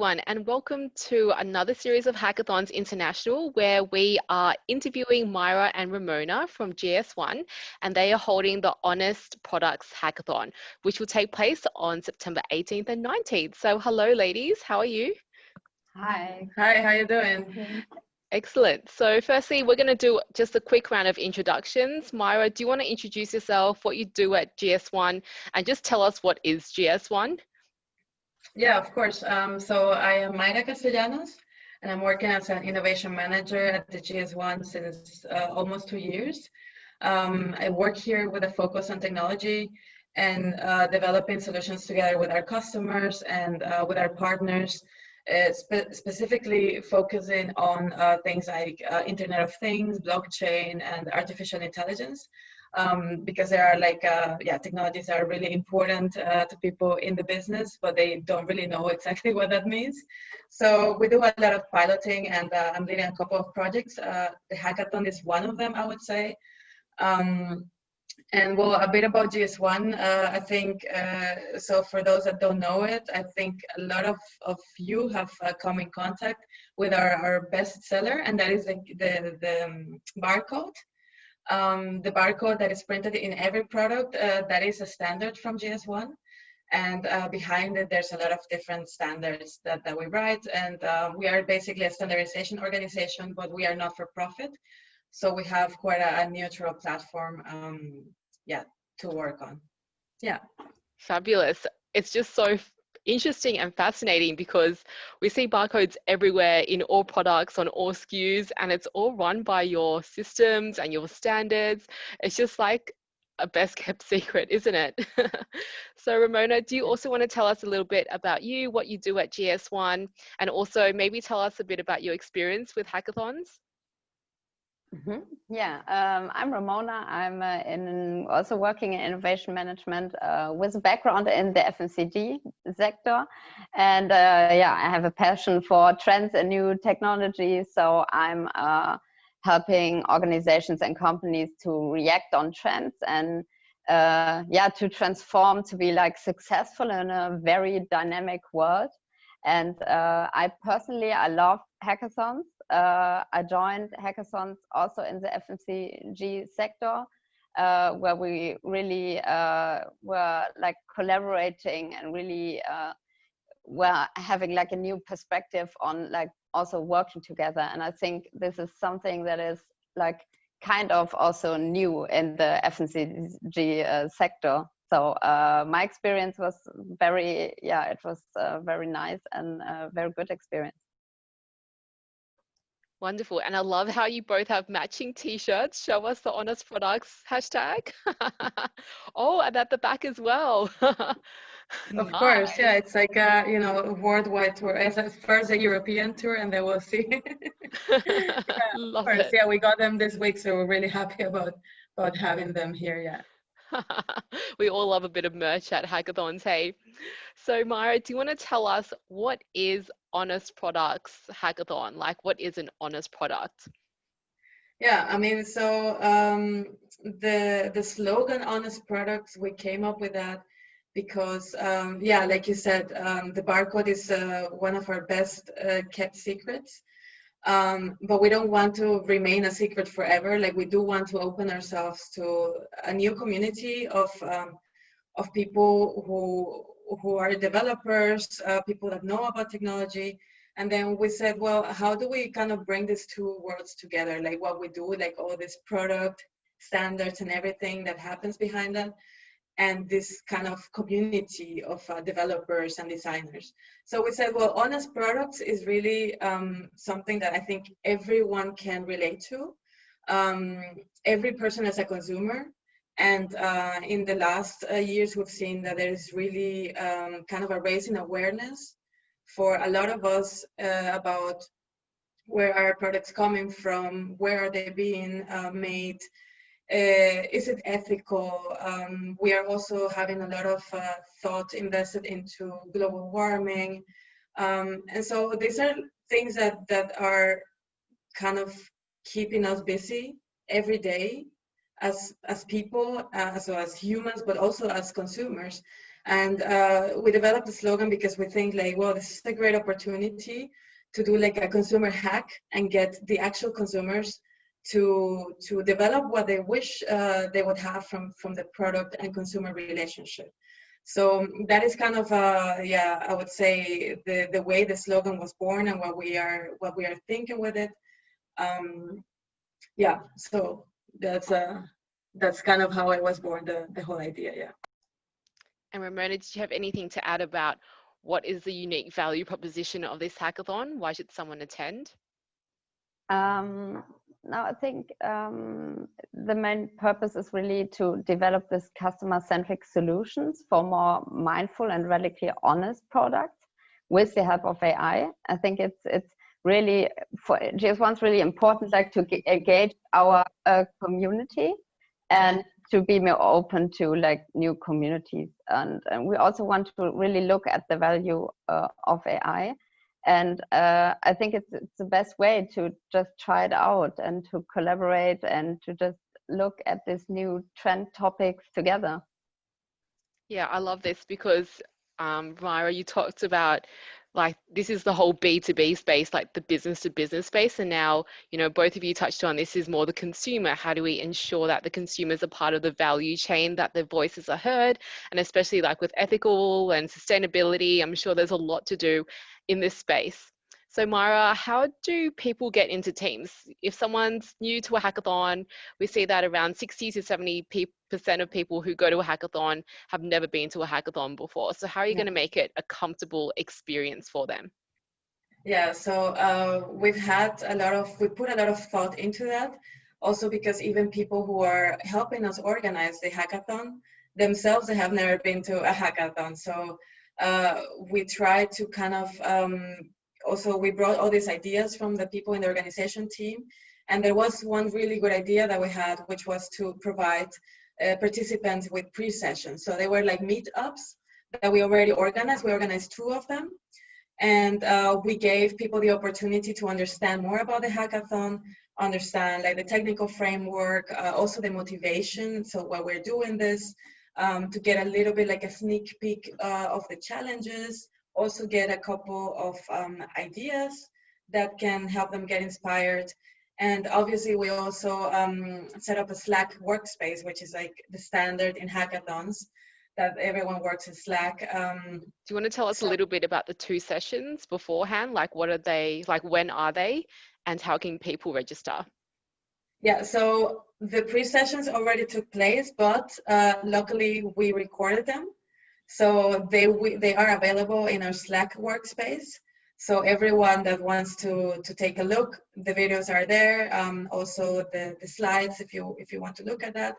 everyone, and welcome to another series of Hackathons International, where we are interviewing Myra and Ramona from GS1, and they are holding the Honest Products Hackathon, which will take place on September 18th and 19th. So hello ladies, how are you? Hi. Hi, how you doing? Excellent. So firstly, we're going to do just a quick round of introductions. Myra, do you want to introduce yourself, what you do at GS1, and just tell us what is GS1? Yeah, of course. So I am Mayra Castellanos, and I'm working as an innovation manager at the GS1 since almost 2 years. I work here with a focus on technology and developing solutions together with our customers and with our partners, specifically focusing on things like Internet of Things, blockchain, and artificial intelligence. Because there are technologies that are really important to people in the business, but they don't really know exactly what that means. So we do a lot of piloting, and I'm leading a couple of projects. The hackathon is one of them, I would say. And well, a bit about GS1, I think, so for those that don't know it, I think a lot of you have come in contact with our best seller, and that is the barcode. The barcode that is printed in every product, that is a standard from GS1. And behind it, there's a lot of different standards that we write. And we are basically a standardization organization, but we are not for profit. So we have quite a neutral platform, to work on. Yeah. Fabulous. It's just so interesting and fascinating because we see barcodes everywhere in all products, on all SKUs, and it's all run by your systems and your standards. It's just like a best kept secret, isn't it? So Ramona, do you also want to tell us a little bit about you, what you do at GS1, and also maybe tell us a bit about your experience with hackathons? Yeah, I'm Ramona. I'm also working in innovation management with a background in the FMCG sector. And I have a passion for trends and new technology. So I'm helping organizations and companies to react on trends and to transform to be like successful in a very dynamic world. And I love hackathons. I joined hackathons also in the FMCG sector, where we really were like collaborating and really were having like a new perspective on like also working together. And I think this is something that is like kind of also new in the FMCG sector. So my experience was very nice and a very good experience. Wonderful. And I love how you both have matching t-shirts. Show us the Honest Products hashtag. Oh, and at the back as well. Of course, yeah, it's like a worldwide tour. It's first a European tour, and then we'll see. Love of course, it. yeah, we got them this week, so we're really happy about having them here. Yeah. We all love a bit of merch at hackathons, hey? So Myra, do you want to tell us what is Honest Products Hackathon? Like, what is an honest product? Yeah, I mean, so the slogan Honest Products, we came up with that because, like you said, the barcode is one of our best kept secrets. But we don't want to remain a secret forever. Like, we do want to open ourselves to a new community of people who are developers, people that know about technology. And then we said, well, how do we kind of bring these two worlds together? Like what we do, like all this product standards and everything that happens behind that, and this kind of community of developers and designers. So we said, well, Honest Products is really something that I think everyone can relate to. Every person as a consumer. And in the last years, we've seen that there is really kind of a raising awareness for a lot of us about where are products coming from, where are they being made, is it ethical? We are also having a lot of thought invested into global warming. And so these are things that are kind of keeping us busy every day as people, so as humans, but also as consumers. And we developed the slogan because we think like, well, this is a great opportunity to do like a consumer hack and get the actual consumers to develop what they wish they would have from the product and consumer relationship. So that is kind of yeah, I would say the way the slogan was born and what we are thinking with it. Yeah, so that's kind of how it was born, the whole idea. Yeah. And Ramona, did you have anything to add about what is the unique value proposition of this hackathon? Why should someone attend? Now, I think the main purpose is really to develop this customer-centric solutions for more mindful and radically honest products with the help of AI. I think it's really, for GS1, it's really important, like to engage our community and to be more open to like new communities. And we also want to really look at the value of AI. And I think it's the best way to just try it out and to collaborate and to just look at these new trend topics together. Yeah, I love this because Myra, you talked about like this is the whole B2B space, like the business to business space. And now, you know, both of you touched on this is more the consumer. How do we ensure that the consumers are part of the value chain, that their voices are heard? And especially like with ethical and sustainability, I'm sure there's a lot to do in this space. So Myra, how do people get into teams? If someone's new to a hackathon, we see that around 60 to 70% of people who go to a hackathon have never been to a hackathon before. So how are you going to make it a comfortable experience for them? Yeah, so we put a lot of thought into that. Also because even people who are helping us organize the hackathon themselves, they have never been to a hackathon. So we try to kind of, also we brought all these ideas from the people in the organization team. And there was one really good idea that we had, which was to provide participants with pre-sessions. So they were like meetups that we already organized. We organized 2 of them. And we gave people the opportunity to understand more about the hackathon, understand like the technical framework, also the motivation, so why we're doing this, to get a little bit like a sneak peek of the challenges, also get a couple of ideas that can help them get inspired. And obviously we also set up a Slack workspace, which is like the standard in hackathons, that everyone works in Slack. Do you want to tell us a little bit about the 2 sessions beforehand? Like what are they, like when are they, and how can people register? Yeah, so the pre-sessions already took place, but luckily we recorded them. So they are available in our Slack workspace. So everyone that wants to take a look, the videos are there. Also the slides, if you want to look at that.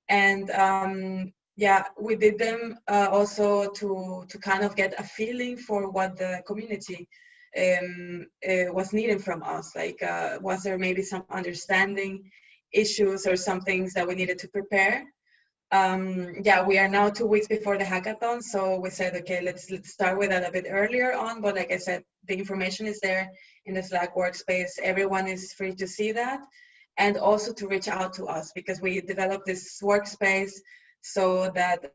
And yeah, we did them also to kind of get a feeling for what the community was needing from us. Like, was there maybe some understanding issues or some things that we needed to prepare? Yeah, we are now 2 weeks before the hackathon, so we said, okay, let's start with that a bit earlier on. But like I said, the information is there in the Slack workspace. Everyone is free to see that, and also to reach out to us, because we developed this workspace so that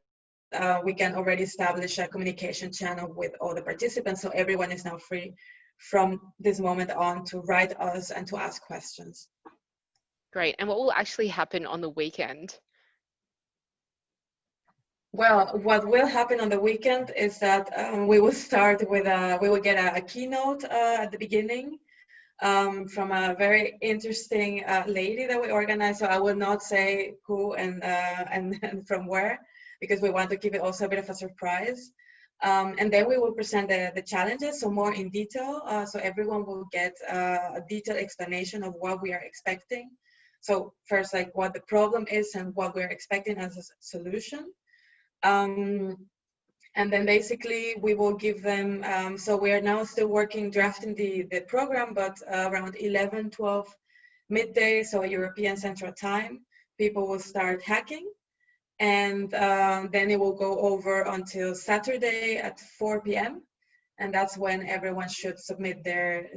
we can already establish a communication channel with all the participants. So everyone is now free from this moment on to write us and to ask questions. Great. And what will actually happen on the weekend? Well, what will happen on the weekend is that we will start with we will get a keynote at the beginning from a very interesting lady that we organized. So I will not say who and from where, because we want to keep it also a bit of a surprise. And then we will present the challenges, so more in detail. So everyone will get a detailed explanation of what we are expecting. So first, like what the problem is and what we're expecting as a solution. And then basically we will give them, so we are now still working, drafting the program, but around 11, 12 midday, so European Central Time, people will start hacking. And then it will go over until Saturday at 4 p.m. And that's when everyone should submit their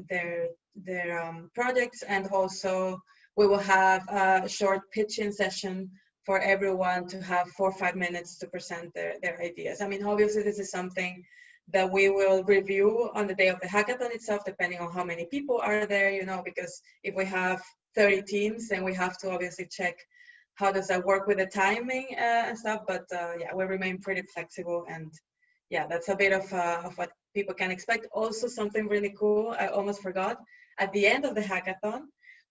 projects. And also we will have a short pitching session for everyone to have 4 or 5 minutes to present their ideas. I mean, obviously this is something that we will review on the day of the hackathon itself, depending on how many people are there, you know, because if we have 30 teams, then we have to obviously check how does that work with the timing and stuff. But yeah, we remain pretty flexible, and yeah, that's a bit of what people can expect. Also, something really cool, I almost forgot. At the end of the hackathon,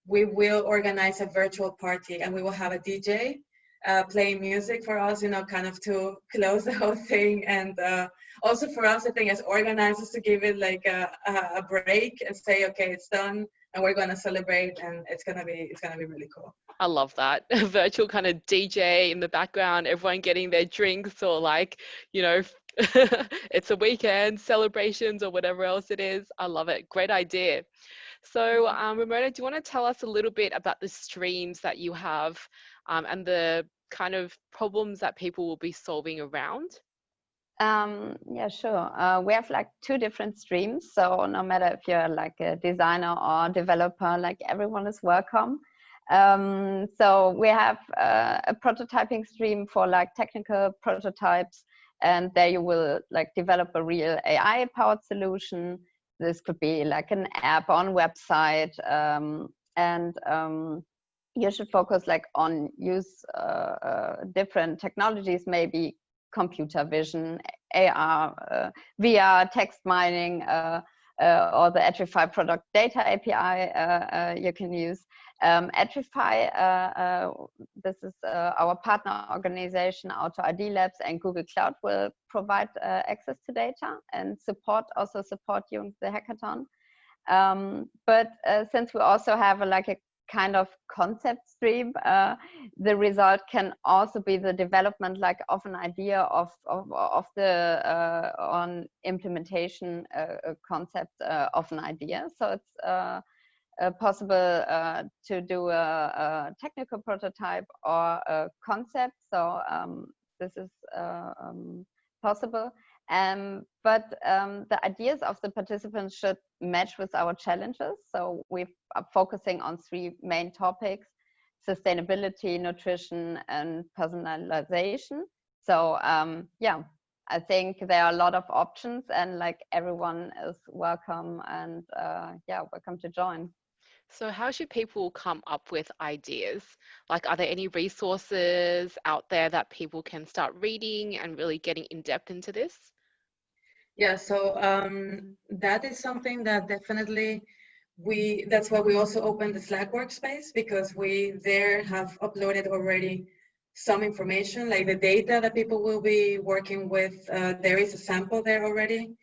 we will organize a virtual party, and we will have a DJ playing music for us, you know, kind of to close the whole thing. And also for us, I think as organizers, to give it like a break and say, okay, it's done, and we're gonna celebrate, and it's gonna be really cool. I love that. A virtual kind of DJ in the background, everyone getting their drinks, or like, you know, it's a weekend, celebrations or whatever else it is. I love it. Great idea. So, Ramona, do you want to tell us a little bit about the streams that you have and the kind of problems that people will be solving around? Yeah, sure. We have like 2 different streams. So no matter if you're like a designer or developer, like everyone is welcome. So we have a prototyping stream for like technical prototypes, and there you will like develop a real AI powered solution. This could be like an app on website, and you should focus like on use different technologies, maybe computer vision, AR, VR, text mining, or the Etrify product data API you can use. Etrify, this is our partner organization, Auto ID Labs and Google Cloud will provide access to data and also support during the hackathon. But since we also have like a kind of concept stream, the result can also be the development like of an idea of the on implementation concept of an idea. So it's possible to do a technical prototype or a concept. So this is possible. But the ideas of the participants should match with our challenges. So we are focusing on 3 main topics: sustainability, nutrition, and personalization. So yeah, I think there are a lot of options, and like everyone is welcome, and yeah, welcome to join. So how should people come up with ideas? Like, are there any resources out there that people can start reading and really getting in depth into this? Yeah, so that is something that definitely that's why we also opened the Slack workspace, because we there have uploaded already some information, like the data that people will be working with. There is a sample there already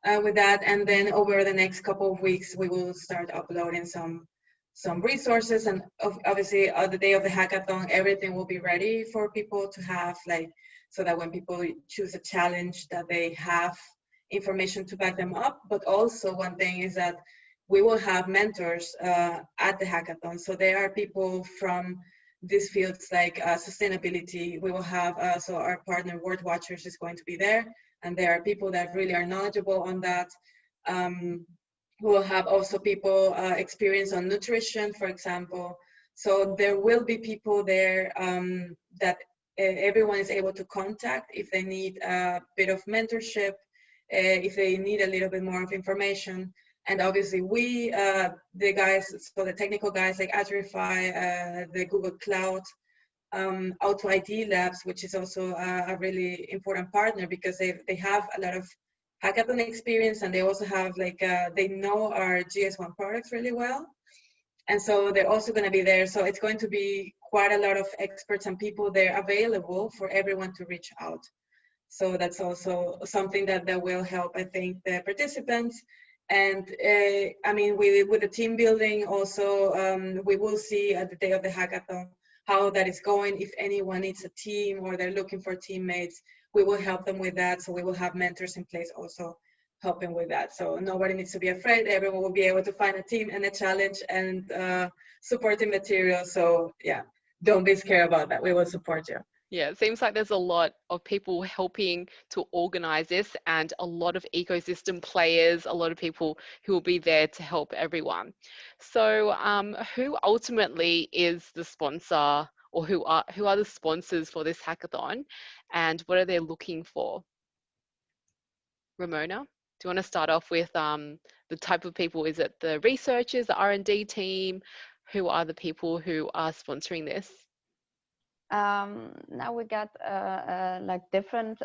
with that, and then over the next couple of weeks, we will start uploading some resources, and obviously on the day of the hackathon, everything will be ready for people to have, like, so that when people choose a challenge, that they have information to back them up. But also one thing is that we will have mentors at the hackathon. So there are people from these fields like sustainability. We will have, so our partner World Watchers is going to be there, and there are people that really are knowledgeable on that. We will have also people experience on nutrition, for example. So there will be people there that everyone is able to contact if they need a bit of mentorship, if they need a little bit more of information. And obviously we, the guys, so the technical guys like Etrify, the Google Cloud, Auto ID Labs, which is also a really important partner, because they have a lot of hackathon experience, and they also have like, they know our GS1 products really well. And so they're also going to be there. So it's going to be quite a lot of experts and people there available for everyone to reach out. So that's also something that will help, I think, the participants. And I mean, with the team building also, we will see at the day of the hackathon how that is going. If anyone needs a team or they're looking for teammates, we will help them with that. So we will have mentors in place also helping with that. So nobody needs to be afraid. Everyone will be able to find a team and a challenge and supporting material. So yeah, don't be scared about that. We will support you. Yeah, it seems like there's a lot of people helping to organize this, and a lot of ecosystem players, a lot of people who will be there to help everyone. So who ultimately is the sponsor or who are the sponsors for this hackathon, and what are they looking for? Ramona, do you want to start off with the type of people? Is it the researchers, the R&D team? Who are the people who are sponsoring this? Now we got like different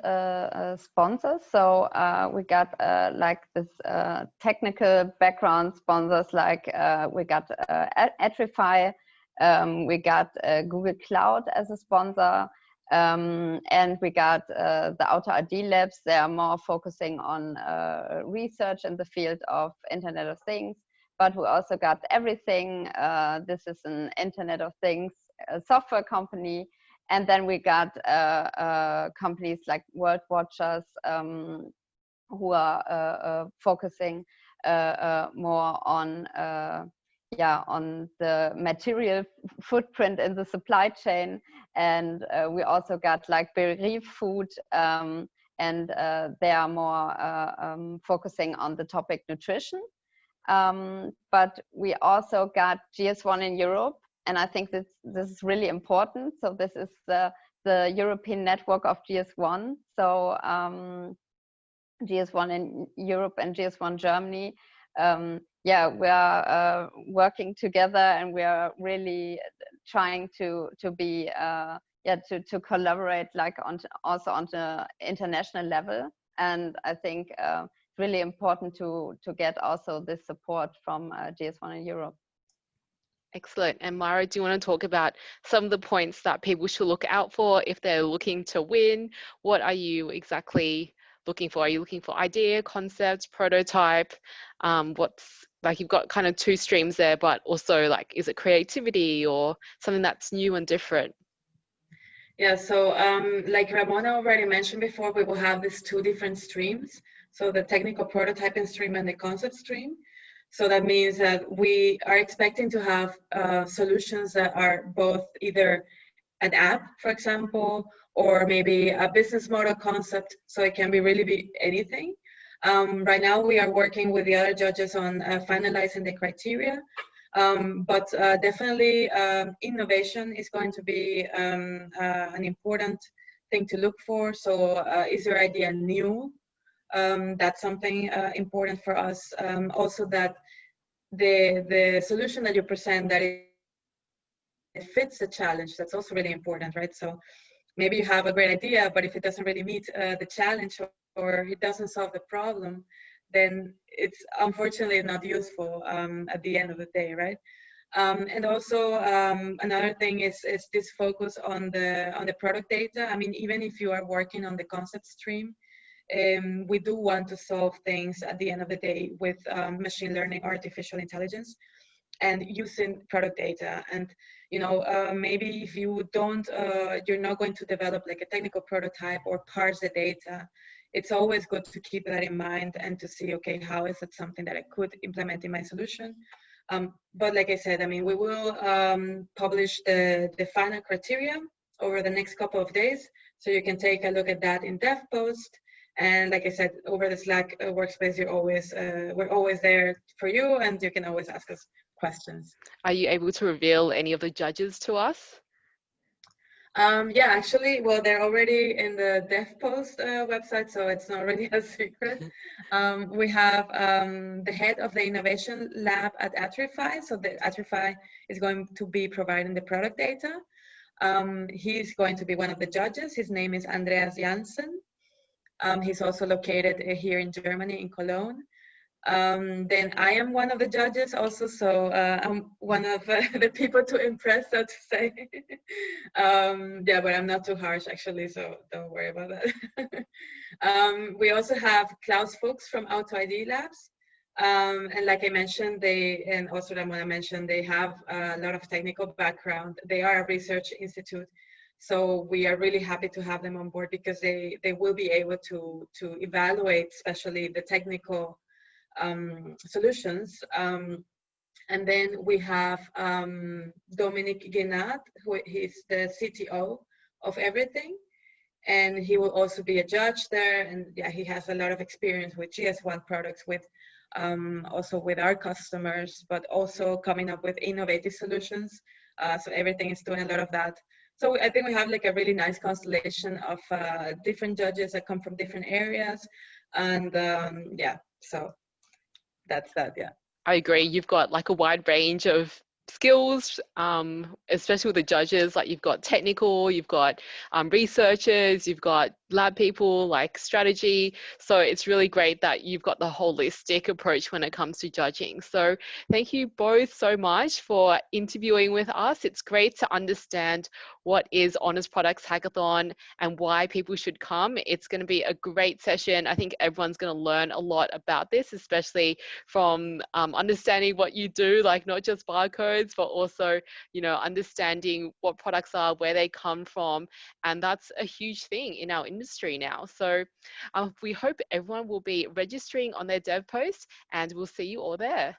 sponsors. So we got like this technical background sponsors, like we got Atrify, we got Google Cloud as a sponsor, and we got the Auto ID Labs. They are more focusing on research in the field of Internet of Things. But we also got Everything. This is an Internet of Things software company. And then we got companies like World Watchers, who are focusing more on on the material footprint in the supply chain. And we also got like Bereave Food, and they are more focusing on the topic nutrition. But we also got GS1 in Europe, and I think this is really important. So this is the European network of GS1. So GS1 in Europe and GS1 Germany. We are working together, and we are really trying to be to collaborate like also on the international level. And I think really important to get also this support from GS1 in Europe. Excellent. And Mara, do you want to talk about some of the points that people should look out for if they're looking to win? What are you exactly looking for? Are you looking for idea, concept, prototype? What's like, you've got kind of two streams there, but also like, is it creativity or something that's new and different? Yeah, so like Ramona already mentioned before, we will have these two different streams. So the technical prototyping stream and the concept stream. So that means that we are expecting to have solutions that are both either an app, for example, or maybe a business model concept. So it can really be anything. Right now we are working with the other judges on finalizing the criteria. But definitely innovation is going to be an important thing to look for. So is your idea new? That's something important for us. Also that the solution that you present, that it fits the challenge. That's also really important, right? So maybe you have a great idea, but if it doesn't really meet the challenge, or it doesn't solve the problem, then it's unfortunately not useful at the end of the day, right? And also another thing is this focus on the product data. I mean, even if you are working on the concept stream, we do want to solve things at the end of the day with machine learning, artificial intelligence, and using product data. And you know, maybe if you don't, you're not going to develop like a technical prototype or parse the data. It's always good to keep that in mind and to see, okay, how is it something that I could implement in my solution? But like I said, I mean, we will publish the final criteria over the next couple of days, so you can take a look at that in DevPost. And like I said, over the Slack workspace, we're always there for you, and you can always ask us questions. Are you able to reveal any of the judges to us? Yeah, actually, well, they're already in the DevPost website, so it's not really a secret. We have the head of the innovation lab at Atrify. So the Atrify is going to be providing the product data. He's going to be one of the judges. His name is Andreas Janssen. He's also located here in Germany, in Cologne. Then I am one of the judges also, so I'm one of the people to impress, so to say. Yeah, but I'm not too harsh actually, so don't worry about that. We also have Klaus Fuchs from Auto ID Labs. And like I mentioned, and also Ramona mentioned, they have a lot of technical background. They are a research institute. So we are really happy to have them on board because they will be able to evaluate, especially the technical solutions. And then we have Dominic Guinat, who is the CTO of Everything. And he will also be a judge there. And yeah, he has a lot of experience with GS1 products, with also with our customers, but also coming up with innovative solutions. So Everything is doing a lot of that. So I think we have like a really nice constellation of different judges that come from different areas, and yeah, so that's that. Yeah. I agree. You've got like a wide range of skills, especially with the judges. Like you've got technical, you've got researchers, you've got lab people, like strategy. So it's really great that you've got the holistic approach when it comes to judging. So thank you both so much for interviewing with us. It's great to understand what is Honest Products Hackathon and why people should come. It's going to be a great session. I think everyone's going to learn a lot about this, especially from understanding what you do, like not just barcodes, but also, you know, understanding what products are, where they come from. And that's a huge thing in our industry now. So we hope everyone will be registering on their dev post, and we'll see you all there.